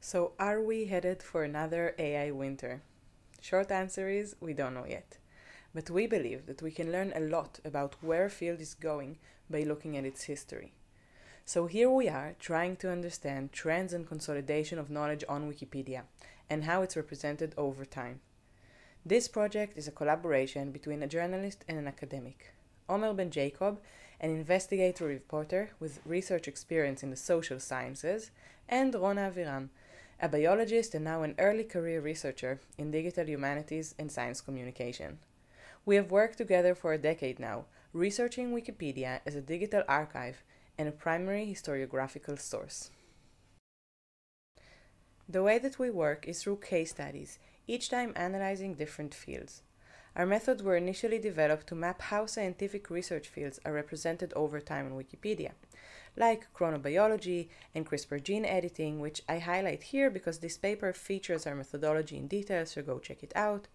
So, are we headed for another AI winter? Short answer is we don't know yet. But we believe that we can learn a lot about where a field is going by looking at its history. So here we are trying to understand trends and consolidation of knowledge on Wikipedia and how it's represented over time. This project is a collaboration between a journalist and an academic. Omer Ben Jacob, an investigative reporter with research experience in the social sciences, and Rona Aviram, a biologist and now an early career researcher in digital humanities and science communication. We have worked together for a decade now, researching Wikipedia as a digital archive and a primary historiographical source. The way that we work is through case studies, each time analyzing different fields. Our methods were initially developed to map how scientific research fields are represented over time on Wikipedia, like chronobiology and CRISPR gene editing, which I highlight here because this paper features our methodology in detail, so go check it out.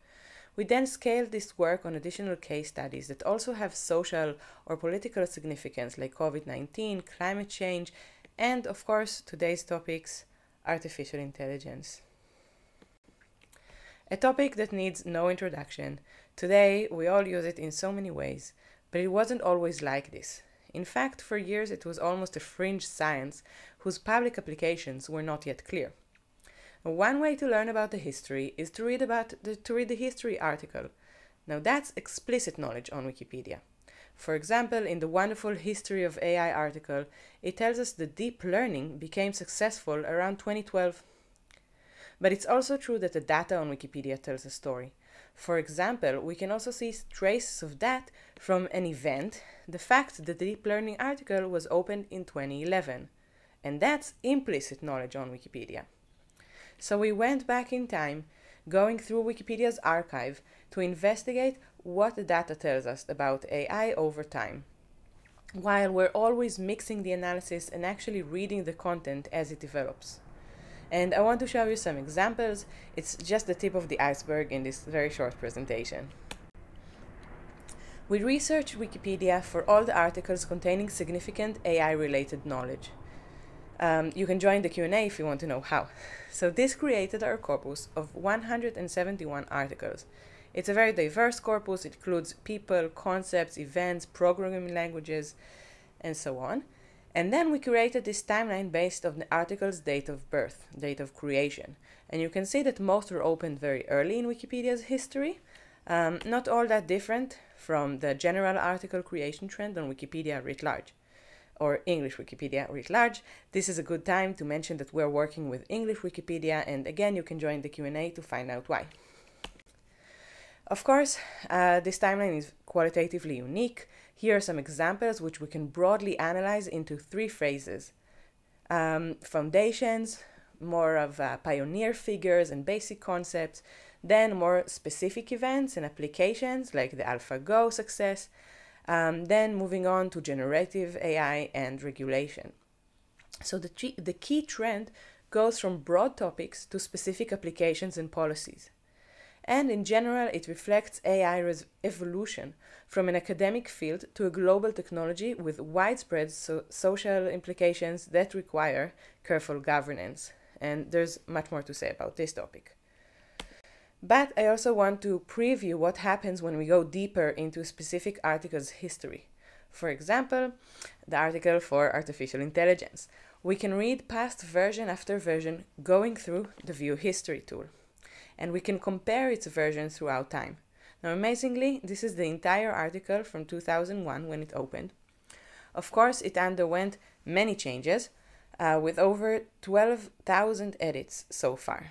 We then scaled this work on additional case studies that also have social or political significance, like COVID-19, climate change, and of course, today's topics, artificial intelligence. A topic that needs no introduction. Today, we all use it in so many ways, but it wasn't always like this. In fact, for years it was almost a fringe science whose public applications were not yet clear. One way to learn about the history is to read the history article. Now that's explicit knowledge on Wikipedia. For example, in the wonderful History of AI article, it tells us that deep learning became successful around 2012. But it's also true that the data on Wikipedia tells a story. For example, we can also see traces of that from an event, the fact that the deep learning article was opened in 2011. And that's implicit knowledge on Wikipedia. So we went back in time, going through Wikipedia's archive to investigate what the data tells us about AI over time, while we're always mixing the analysis and actually reading the content as it develops. And I want to show you some examples. It's just the tip of the iceberg in this very short presentation. We researched Wikipedia for all the articles containing significant AI-related knowledge. You can join the Q&A if you want to know how. So this created our corpus of 171 articles. It's a very diverse corpus. It includes people, concepts, events, programming languages, and so on. And then we created this timeline based on the article's date of birth, date of creation. And you can see that most were opened very early in Wikipedia's history, not all that different from the general article creation trend on Wikipedia writ large, or English Wikipedia writ large. This is a good time to mention that we're working with English Wikipedia, and again, you can join the Q&A to find out why. Of course, this timeline is qualitatively unique. Here are some examples which we can broadly analyze into three phases. Foundations, more of pioneer figures and basic concepts, then more specific events and applications like the AlphaGo success, then moving on to generative AI and regulation. So the key trend goes from broad topics to specific applications and policies. And in general, it reflects AI's evolution from an academic field to a global technology with widespread social implications that require careful governance. And there's much more to say about this topic. But I also want to preview what happens when we go deeper into a specific article's history. For example, the article for artificial intelligence. We can read past version after version going through the View History tool. And we can compare its versions throughout time. Now, amazingly, this is the entire article from 2001 when it opened. Of course, it underwent many changes, with over 12,000 edits so far.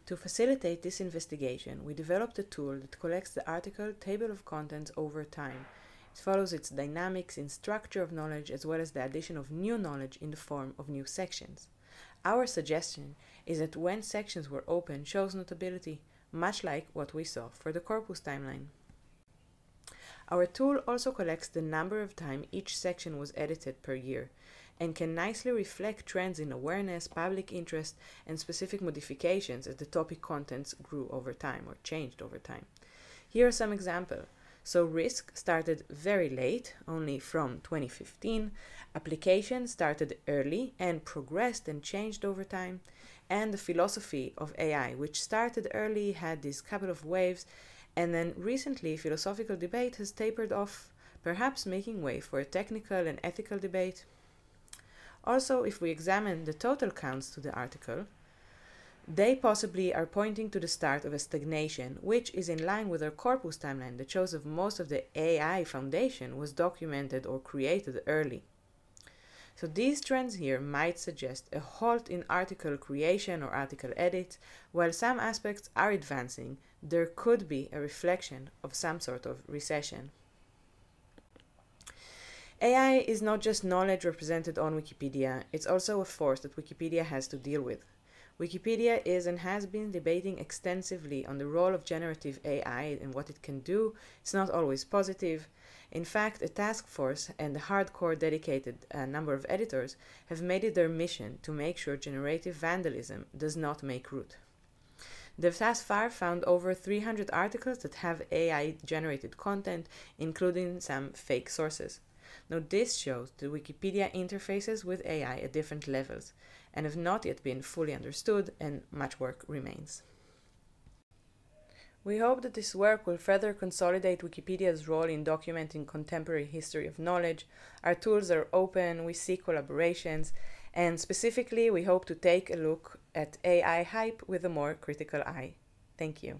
To facilitate this investigation, we developed a tool that collects the article table of contents over time. It follows its dynamics in structure of knowledge as well as the addition of new knowledge in the form of new sections. Our suggestion is that when sections were open shows notability, much like what we saw for the corpus timeline. Our tool also collects the number of times each section was edited per year, and can nicely reflect trends in awareness, public interest, and specific modifications as the topic contents grew over time or changed over time. Here are some examples. So risk started very late, only from 2015. Application started early and progressed and changed over time. And the philosophy of AI, which started early, had these couple of waves, and then recently philosophical debate has tapered off, perhaps making way for a technical and ethical debate. Also, if we examine the total counts to the article, they possibly are pointing to the start of a stagnation, which is in line with our corpus timeline that shows that most of the AI foundation was documented or created early. So these trends here might suggest a halt in article creation or article edit. While some aspects are advancing, there could be a reflection of some sort of recession. AI is not just knowledge represented on Wikipedia, it's also a force that Wikipedia has to deal with. Wikipedia is and has been debating extensively on the role of generative AI and what it can do. It's not always positive. In fact, a task force and a hardcore dedicated number of editors have made it their mission to make sure generative vandalism does not make root. They've thus far found over 300 articles that have AI-generated content, including some fake sources. Now, this shows that Wikipedia interfaces with AI at different levels and have not yet been fully understood, and much work remains. We hope that this work will further consolidate Wikipedia's role in documenting contemporary history of knowledge. Our tools are open, we see collaborations, and specifically we hope to take a look at AI hype with a more critical eye. Thank you.